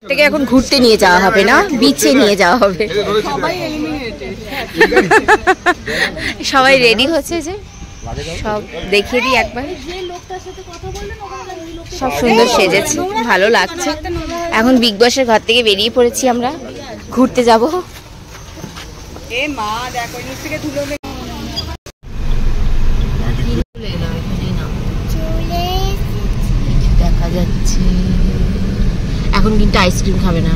থেকে এখন ঘুরতে নিয়ে যাওয়া হবে না, বিচে নিয়ে যাওয়া হবে। সবাই রেডি হচ্ছে, যে সব দেখিয়ে দিই একবার। সব সুন্দর সেজেছে, ভালো লাগছে। এখন বিগ বসের ঘর থেকে বেরিয়ে পড়েছি, আমরা ঘুরতে যাব। দেখা যাচ্ছে এখন কিন্তু আইসক্রিম খাবে না।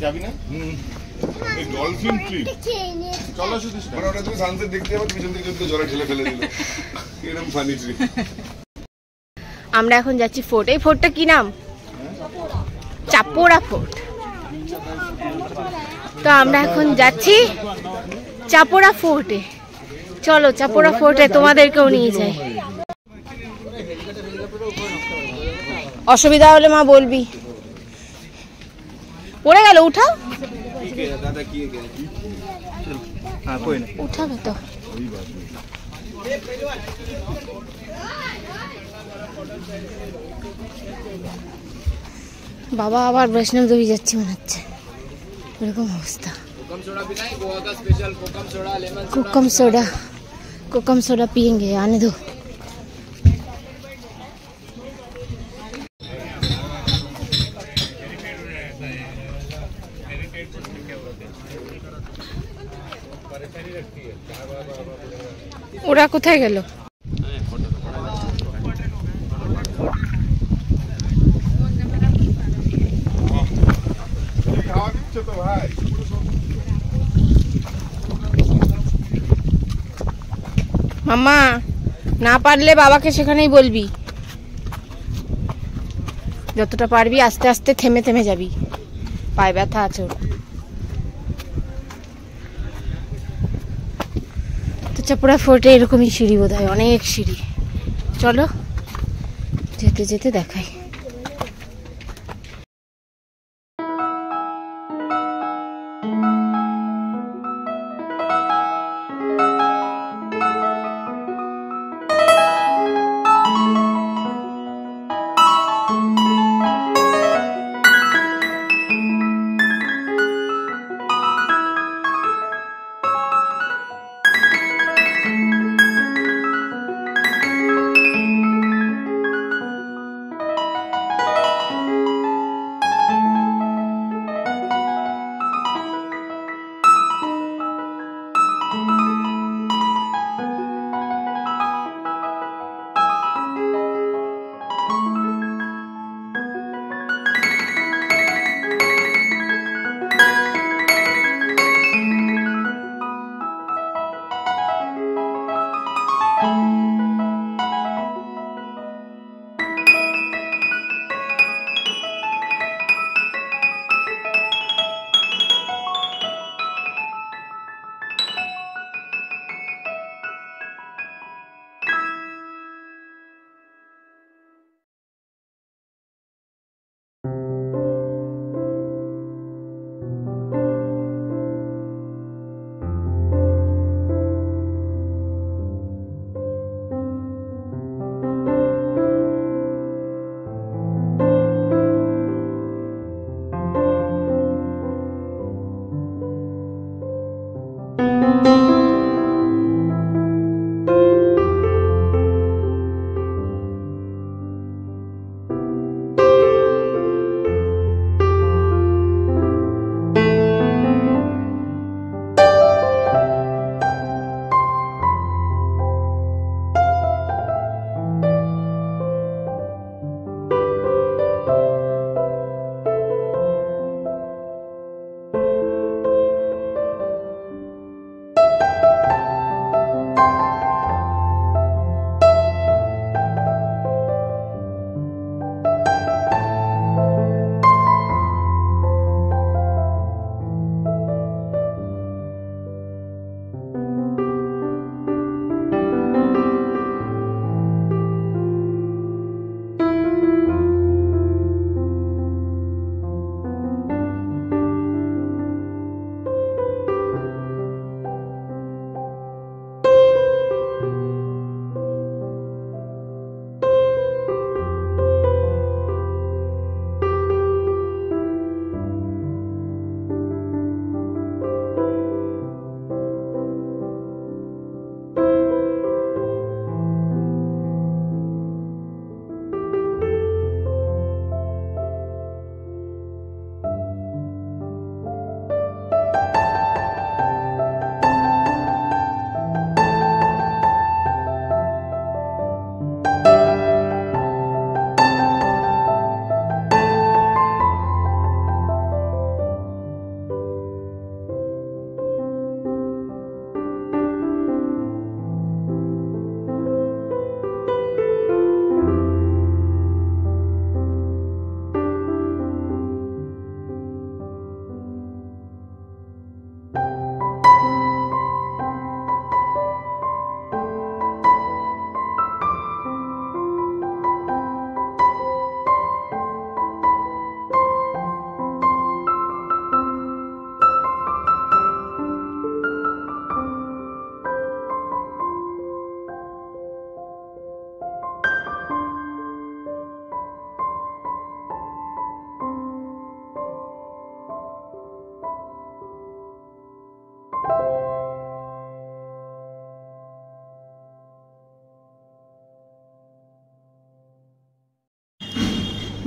যাবি না? ডলফিন ট্রিপ চলো, শুধু ওটা তুমি সানসেট দেখতে যাবে, পিছন থেকে যদি জলে ঠেলে ফেলে দিল, এরকম ফানি ট্রিপ। আমরা এখন যাচ্ছি ফোর্ট। এই ফোর্টটা কি নাম? চাপোরা ফোর্ট। তো আমরা এখন যাচ্ছি চাপোরা ফোর্টে। চলো চাপোরা ফোর্টে তোমাদেরকেও নিয়ে যাই। অসুবিধা হলে মা বলবি। পড়ে গেল, উঠাও। উঠাবে তো। বাবা আবার বৈষ্ণব দেবী যাচ্ছি মনে হচ্ছে, এরকম অবস্থা। कोकम सोडा पियेंगे, आने दो। ওরা কোথায় গেল? মাম্মা না পারলে বাবাকে সেখানেই বলবি, যতটা পারবি আস্তে আস্তে থেমে থেমে যাবি, পায়ে ব্যথা আছে। তো চাপড়া ফোর্টে এরকমই সিঁড়ি, বোধ হয় অনেক সিঁড়ি। চলো যেতে যেতে দেখাই।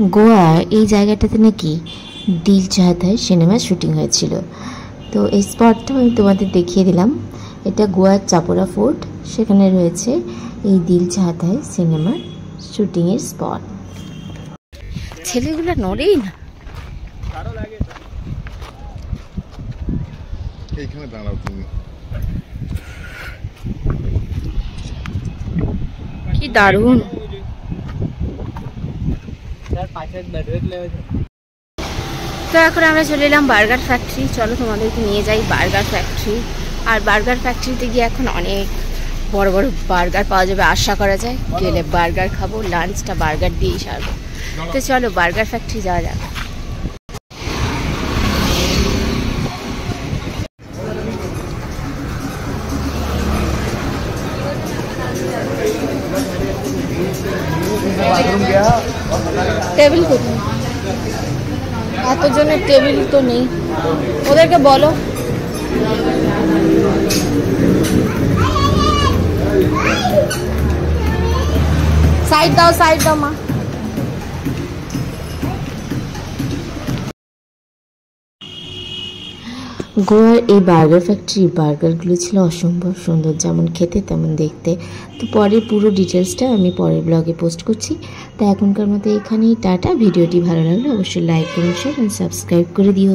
গোয়া এই জায়গাটাতে নাকি দিল চাহতা হ্যায় সিনেমার শুটিং হয়েছিল। তো এই স্পটটা আমি তোমাদের দেখিয়ে দিলাম। এটা গোয়ার চাপড়া ফোর্ট, সেখানে রয়েছে এই দিল চাহতা হ্যায় সিনেমার শুটিংয়ের স্পট। ছেলেগুলো নড়েই না। এইখানে দাঁড়াও তুমি। কি দারুণ। তো এখন আমরা চলে এলাম বার্গার ফ্যাক্টরি। চলো তোমাদেরকে নিয়ে যাই বার্গার ফ্যাক্টরি। আর বার্গার ফ্যাক্টরিতে গিয়ে এখন অনেক বড় বড় বার্গার পাওয়া যাবে আশা করা যায়। গেলে বার্গার খাবো, লাঞ্চটা বার্গার দিয়েই সারবো। তো চলো বার্গার ফ্যাক্টরি যাওয়া যাক। টেবিল কোথায়? এতজনের টেবিল তো নেই, ওদেরকে বলো। সাইড দাও, সাইড দাও মা। গোয়ার এই বার্গার ফ্যাক্টরির বার্গারগুলো ছিল অসম্ভব সুন্দর, যেমন খেতে তেমন দেখতে। তো পরের পুরো ডিটেলসটা আমি পরের ব্লগে পোস্ট করছি। তো এখনকার মতো এখানেই টাটা। ভিডিওটি ভালো লাগলে অবশ্যই লাইক করুন, শেয়ার এবং সাবস্ক্রাইব করে দিও।